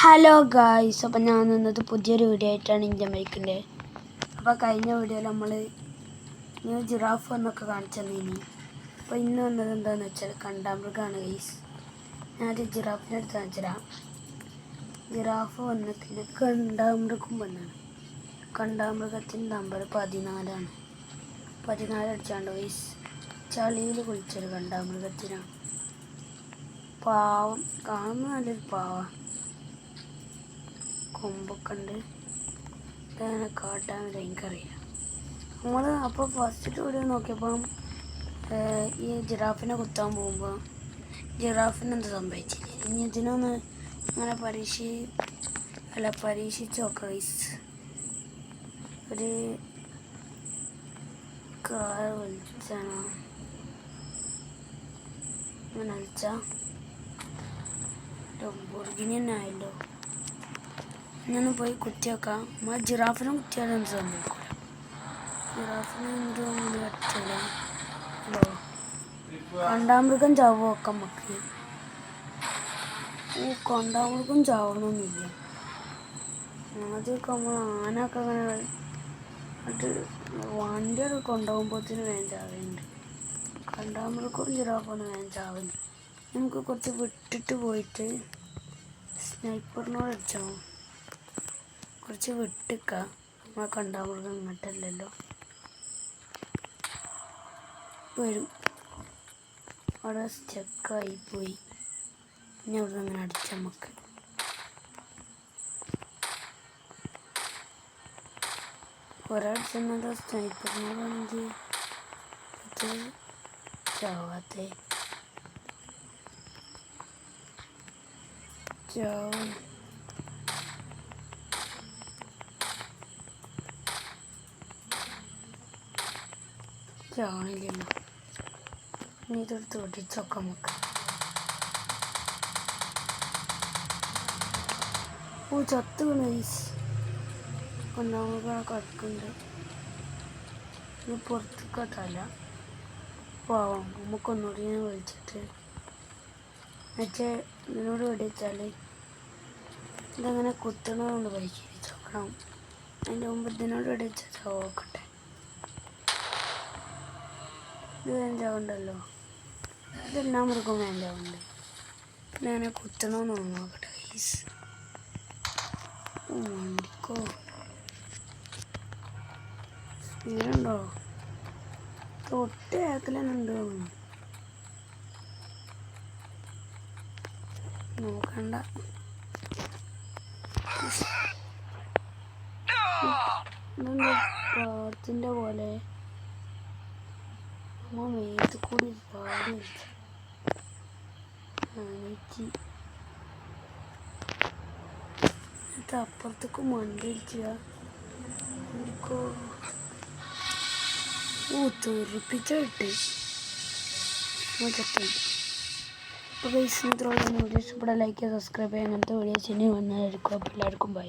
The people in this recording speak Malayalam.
ഹലോ ഗായ്സ്, അപ്പം ഞാൻ നിന്നത് പുതിയൊരു വീഡിയോ ആയിട്ടാണ് ഇന്ത്യ മൈക്കിൻ്റെ. അപ്പോൾ കഴിഞ്ഞ വീഡിയോയിൽ നമ്മൾ ജിറാഫ് എന്നൊക്കെ കാണിച്ചു തന്നീനി. അപ്പോൾ ഇന്ന് വന്നത് എന്താണെന്ന് വെച്ചാൽ കണ്ടാമൃഗമാണ് ഗൈസ്. ഞാനത് ജിറാഫിൻ്റെ അടുത്ത് കാണിച്ചുതരാം. ജിറാഫ് വന്നിട്ട് കണ്ടാമൃഗം വന്നാണ്. കണ്ടാമൃഗത്തിൻ്റെ നമ്പർ 14 അടിച്ചാണ്ട് ഗൈസ്. ചളിയിൽ കുളിച്ചൊരു കണ്ടാമൃഗത്തിനാണ്. പാവം, കാണുമ്പോൾ നല്ലൊരു പാവം. കൊമ്പൊക്കെ ഉണ്ട്. ഇതങ്ങനെ കാട്ടാൻ എനിക്കറിയാം. നമ്മൾ അപ്പോൾ ഫസ്റ്റ് വീഡിയോ നോക്കിയപ്പം ഈ ജിറാഫിനെ കുത്താൻ പോകുമ്പോൾ ജിറാഫിന് എന്ത് സംഭവിച്ചില്ല. ഇനി ഇതിനൊന്ന് അങ്ങനെ പരീക്ഷിച്ച് നോക്കാം ഗൈസ്. ഒരു കാർ വലിച്ചാണോ അങ്ങനെ വലിച്ചാൽ ലംബോർഗിനി തന്നെ ആയല്ലോ. ഇങ്ങനെ പോയി കുത്തി വെക്കാം. നമ്മൾ ജിറാഫിനെ കുത്തിയാലും സംഭവിക്കില്ല. ജിറാഫിനെ എന്തോ അങ്ങനെ പറ്റില്ല. ഹലോ, കണ്ടാമൃഗം ചാവും ഒക്കെ നമുക്ക്. ഈ കണ്ടാമൃഗം ചാവണമെന്നില്ല. ആദ്യമൊക്കെ നമ്മൾ ആനൊക്കെ അങ്ങനെ അത് വണ്ടിയൊക്കെ കൊണ്ടുപോകുമ്പോഴത്തേന് വേഗം ചാവുന്നുണ്ട്. കണ്ടാമൃഗവും ജിറാഫൊന്നും വേഗം ചാവുന്നു. നമുക്ക് കുറച്ച് വിട്ടിട്ട് പോയിട്ട് സ്നൈപ്പറിനോട് അടിച്ചോ. കുറച്ച് വിട്ടിക്കാം. നമ്മളെ കണ്ടാമൃഗം ഇങ്ങോട്ടല്ലല്ലോ വരും. അവിടെ സ്റ്റക്കായി പോയി. ഇനി അവിടെ നിന്ന് അങ്ങനെ അടിച്ച നമുക്ക് ഒരടിച്ചെന്നത് സ്നൈപ്പറിനോടാണെങ്കിൽ ഇത് ചാവാത്തേ ചാവും. ചാവണില്ലല്ലോ. ഇനി ഇതെടുത്ത് ഒടിച്ചൊക്കെ നമുക്ക്. ചത്ത് വീണ് ഗൈസ്. ഒന്നാമത് കിടക്കുന്നുണ്ട്. ഇത് പുറത്ത് കെട്ടല്ല. പാവം, നമുക്കൊന്നുകൂടി വിളിച്ചിട്ട് മറ്റേ ഇതിനോട് വെടിച്ചാൽ ഇതങ്ങനെ കുത്തണമെന്ന് പരിശീലിച്ച് നോക്കണം. അതിൻ്റെ മുമ്പ് ഇതിനോട് വെടിച്ചാൽ നോക്കട്ടെ. ഇത് വേണ്ടാവുണ്ടല്ലോ. ഇതെല്ലാം മൃഗം വേണ്ടാവുണ്ട്. ഇതങ്ങനെ കുത്തണമെന്ന് നോക്കട്ടെ ഗൈസ്. വണ്ടിക്കോ ഇങ്ങനെ ഉണ്ടോ? തൊട്ട് ഏക്കലുണ്ട്. നോക്കണ്ട. പാടത്തിൻ്റെ പോലെ അമ്മ മേത്ത് കൂടി പാടി അപ്പുറത്തേക്ക് മണ്ടി ഇരിക്കുക. തെറിപ്പിച്ചിട്ട് അപ്പോൾ ഗൈസ്, ഇത്രയുള്ള വീഡിയോ ഇഷ്ടപ്പെടാൻ ലൈക്ക് ചെയ്യുക, സബ്സ്ക്രൈബ് ചെയ്യുക. അങ്ങനത്തെ വീഡിയോസ് ഇനി വന്നായിരിക്കും. അപ്പോൾ എല്ലാവർക്കും ബൈ.